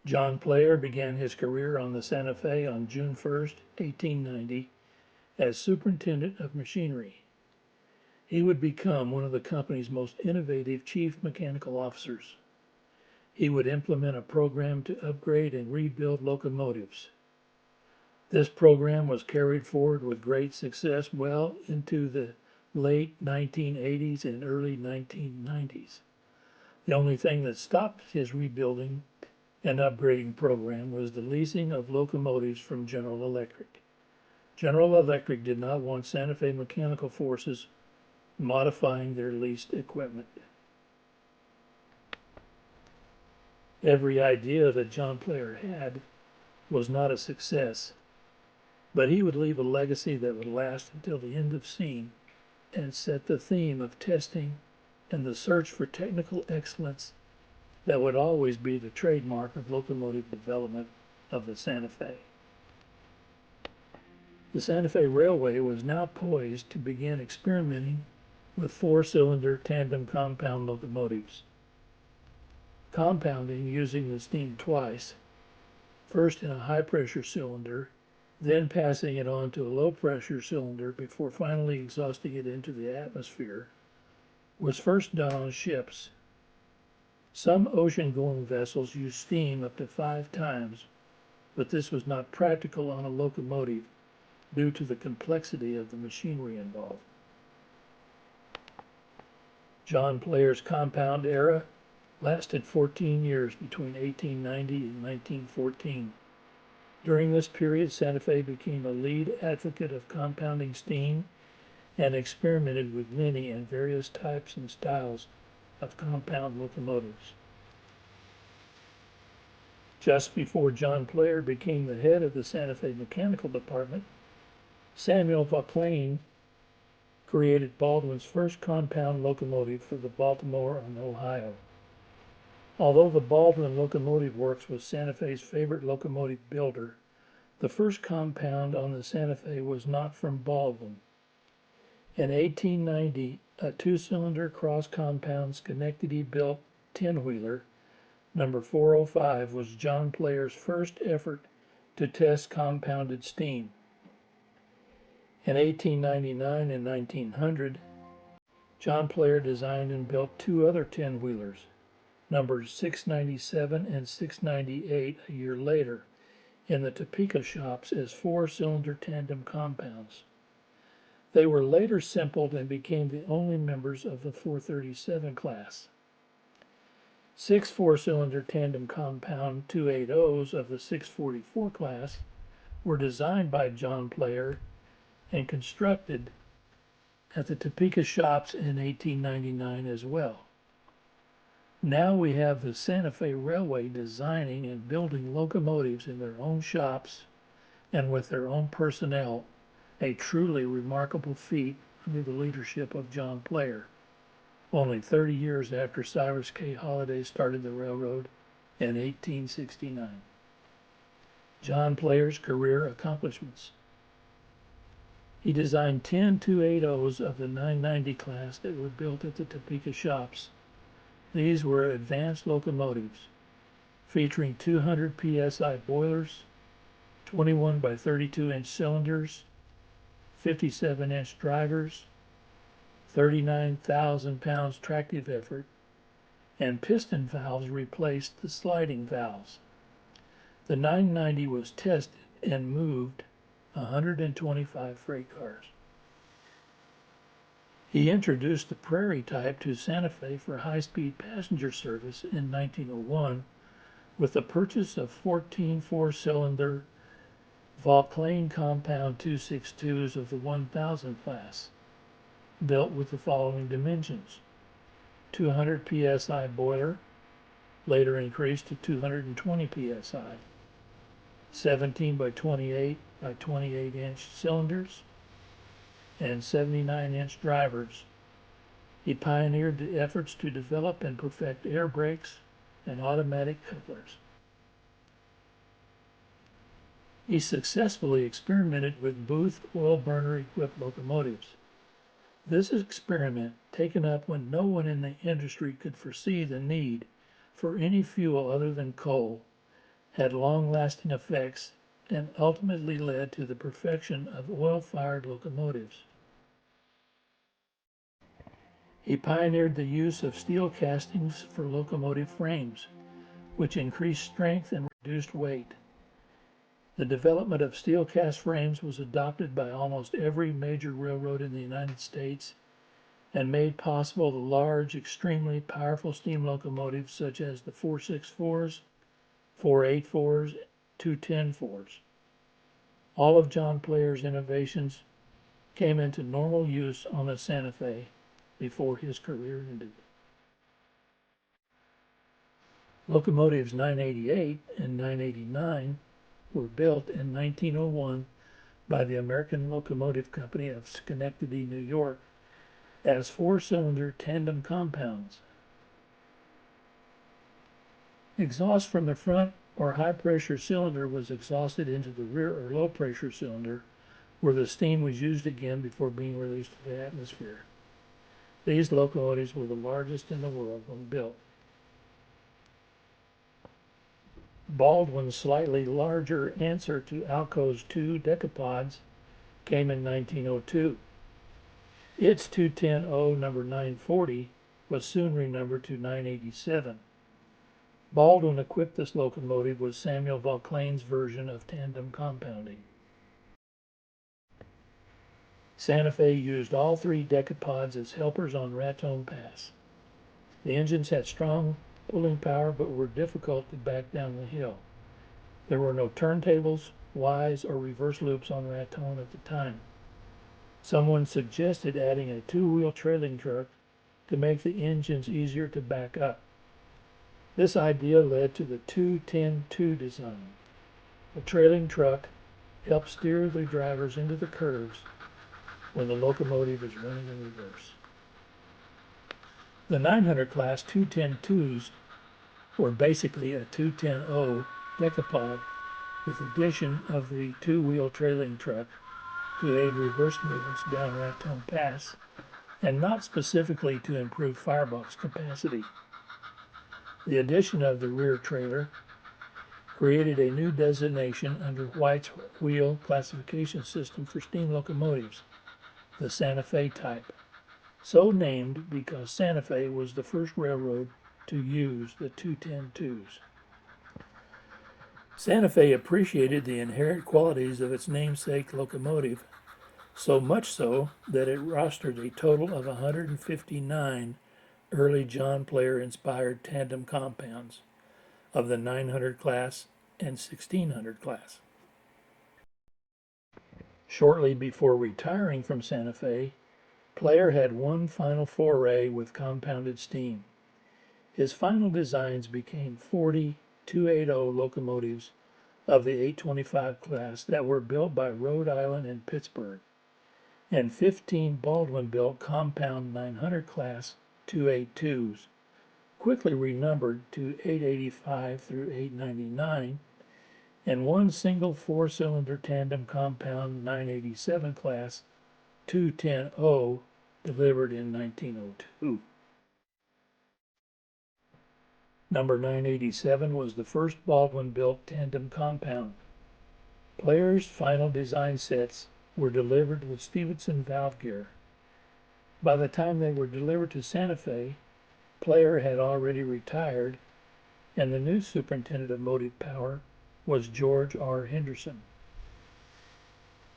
John Player began his career on the Santa Fe on June 1st, 1890, as Superintendent of Machinery. He would become one of the company's most innovative chief mechanical officers. He would implement a program to upgrade and rebuild locomotives. This program was carried forward with great success well into the late 1980s and early 1990s. The only thing that stopped his rebuilding and upgrading program was the leasing of locomotives from General Electric. General Electric did not want Santa Fe mechanical forces modifying their leased equipment. Every idea that John Player had was not a success, but he would leave a legacy that would last until the end of scene and set the theme of testing and the search for technical excellence that would always be the trademark of locomotive development of the Santa Fe. The Santa Fe Railway was now poised to begin experimenting with four-cylinder tandem compound locomotives. Compounding using the steam twice, first in a high-pressure cylinder, then passing it on to a low-pressure cylinder before finally exhausting it into the atmosphere, was first done on ships. Some ocean-going vessels used steam up to 5 times, but this was not practical on a locomotive due to the complexity of the machinery involved. John Player's compound era lasted 14 years between 1890 and 1914. During this period, Santa Fe became a lead advocate of compounding steam and experimented with many and various types and styles of compound locomotives. Just before John Player became the head of the Santa Fe Mechanical Department, Samuel Vauclin created Baldwin's first compound locomotive for the Baltimore and Ohio. Although the Baldwin Locomotive Works was Santa Fe's favorite locomotive builder, the first compound on the Santa Fe was not from Baldwin. In 1890, a 2-cylinder cross-compound Schenectady-built 10-wheeler, number 405, was John Player's first effort to test compounded steam. In 1899 and 1900, John Player designed and built 2 other 10-wheelers, numbers 697 and 698 a year later, in the Topeka shops as 4-cylinder tandem compounds. They were later simpled and became the only members of the 437 class. 6 4-cylinder tandem compound 280s of the 644 class were designed by John Player and constructed at the Topeka shops in 1899 as well. Now we have the Santa Fe Railway designing and building locomotives in their own shops and with their own personnel, a truly remarkable feat under the leadership of John Player, only 30 years after Cyrus K. Holliday started the railroad in 1869. John Player's career accomplishments. He designed 10 280s of the 990 class that were built at the Topeka shops. These were advanced locomotives featuring 200 psi boilers, 21 by 32-inch cylinders, 57-inch drivers, 39,000 pounds tractive effort, and piston valves replaced the sliding valves. The 990 was tested and moved 125 freight cars. He introduced the Prairie type to Santa Fe for high-speed passenger service in 1901 with the purchase of 14 4-cylinder Vauclin compound 262s of the 1000 class, built with the following dimensions: 200 psi boiler, later increased to 220 psi, 17 by 28 by 28-inch cylinders, and 79-inch drivers. He pioneered the efforts to develop and perfect air brakes and automatic couplers. He successfully experimented with Booth oil burner equipped locomotives. This experiment, taken up when no one in the industry could foresee the need for any fuel other than coal, had long-lasting effects and ultimately led to the perfection of oil-fired locomotives. He pioneered the use of steel castings for locomotive frames, which increased strength and reduced weight. The development of steel cast frames was adopted by almost every major railroad in the United States and made possible the large, extremely powerful steam locomotives such as the 464s, 484s, 210-4s. All of John Player's innovations came into normal use on the Santa Fe before his career ended. Locomotives 988 and 989 were built in 1901 by the American Locomotive Company of Schenectady, New York, as four-cylinder tandem compounds. Exhaust from the front or high-pressure cylinder was exhausted into the rear or low-pressure cylinder, where the steam was used again before being released to the atmosphere. These locomotives were the largest in the world when built. Baldwin's slightly larger answer to Alco's two Decapods came in 1902. Its 210-0 number 940 was soon renumbered to 987. Baldwin equipped this locomotive with Samuel Vauclain's version of tandem compounding. Santa Fe used all three Decapods as helpers on Raton Pass. The engines had strong pulling power but were difficult to back down the hill. There were no turntables, Ys, or reverse loops on Raton at the time. Someone suggested adding a two-wheel trailing truck to make the engines easier to back up. This idea led to the 210-2 design. The trailing truck helped steer the drivers into the curves when the locomotive is running in reverse. The 900 class 210-2s were basically a 210-0 Decapod with the addition of the two-wheel trailing truck to aid reverse movements down Raton Pass, and not specifically to improve firebox capacity. The addition of the rear trailer created a new designation under White's wheel classification system for steam locomotives, the Santa Fe type, so named because Santa Fe was the first railroad to use the 210-2s. Santa Fe appreciated the inherent qualities of its namesake locomotive, so much so that it rostered a total of 159 early John Player-inspired tandem compounds of the 900 class and 1600 class. Shortly before retiring from Santa Fe, Player had one final foray with compounded steam. His final designs became 40 280 locomotives of the 825 class that were built by Rhode Island and Pittsburgh, and 15 Baldwin-built compound 900 class 282s, quickly renumbered to 885 through 899, and one single four-cylinder tandem compound 987 class 210-0 delivered in 1902. Number 987 was the first Baldwin-built tandem compound. Player's final design sets were delivered with Stevenson valve gear. By the time they were delivered to Santa Fe, Player had already retired, and the new superintendent of motive power was George R. Henderson.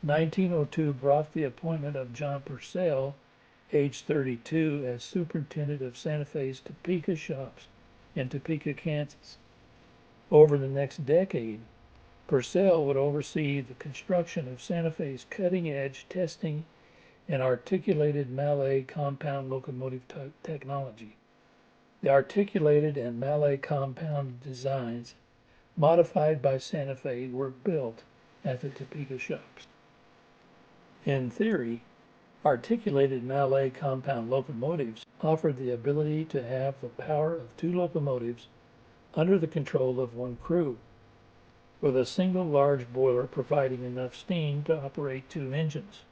1902 brought the appointment of John Purcell, age 32, as superintendent of Santa Fe's Topeka shops in Topeka, Kansas. Over the next decade, Purcell would oversee the construction of Santa Fe's cutting-edge testing and articulated Mallet compound locomotive technology. The articulated and Mallet compound designs, modified by Santa Fe, were built at the Topeka shops. In theory, articulated Mallet compound locomotives offered the ability to have the power of two locomotives under the control of one crew, with a single large boiler providing enough steam to operate two engines.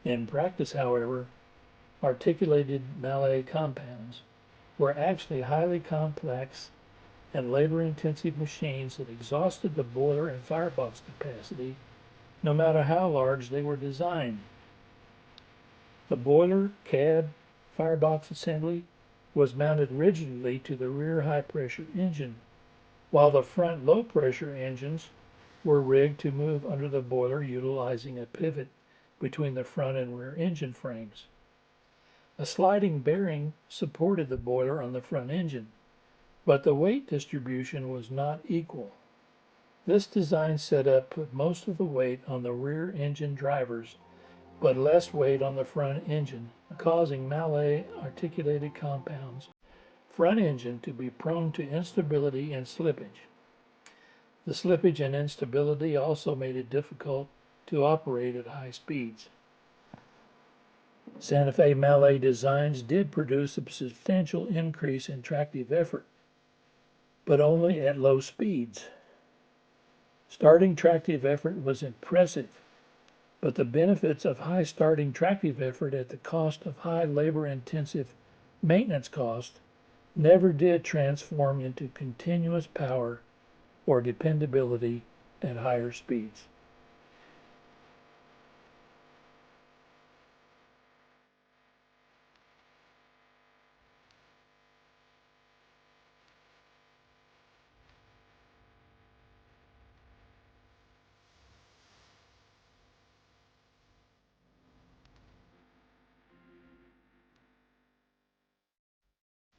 In practice, however, articulated Mallet compounds were actually highly complex and labor-intensive machines that exhausted the boiler and firebox capacity, no matter how large they were designed. The boiler, cab, firebox assembly was mounted rigidly to the rear high-pressure engine, while the front low-pressure engines were rigged to move under the boiler utilizing a pivot between the front and rear engine frames. A sliding bearing supported the boiler on the front engine, but the weight distribution was not equal. This design setup put most of the weight on the rear engine drivers, but less weight on the front engine, causing Mallet articulated compounds front engine to be prone to instability and slippage. The slippage and instability also made it difficult to operate at high speeds. Santa Fe Mallet designs did produce a substantial increase in tractive effort, but only at low speeds. Starting tractive effort was impressive, but the benefits of high starting tractive effort at the cost of high labor-intensive maintenance cost never did transform into continuous power or dependability at higher speeds.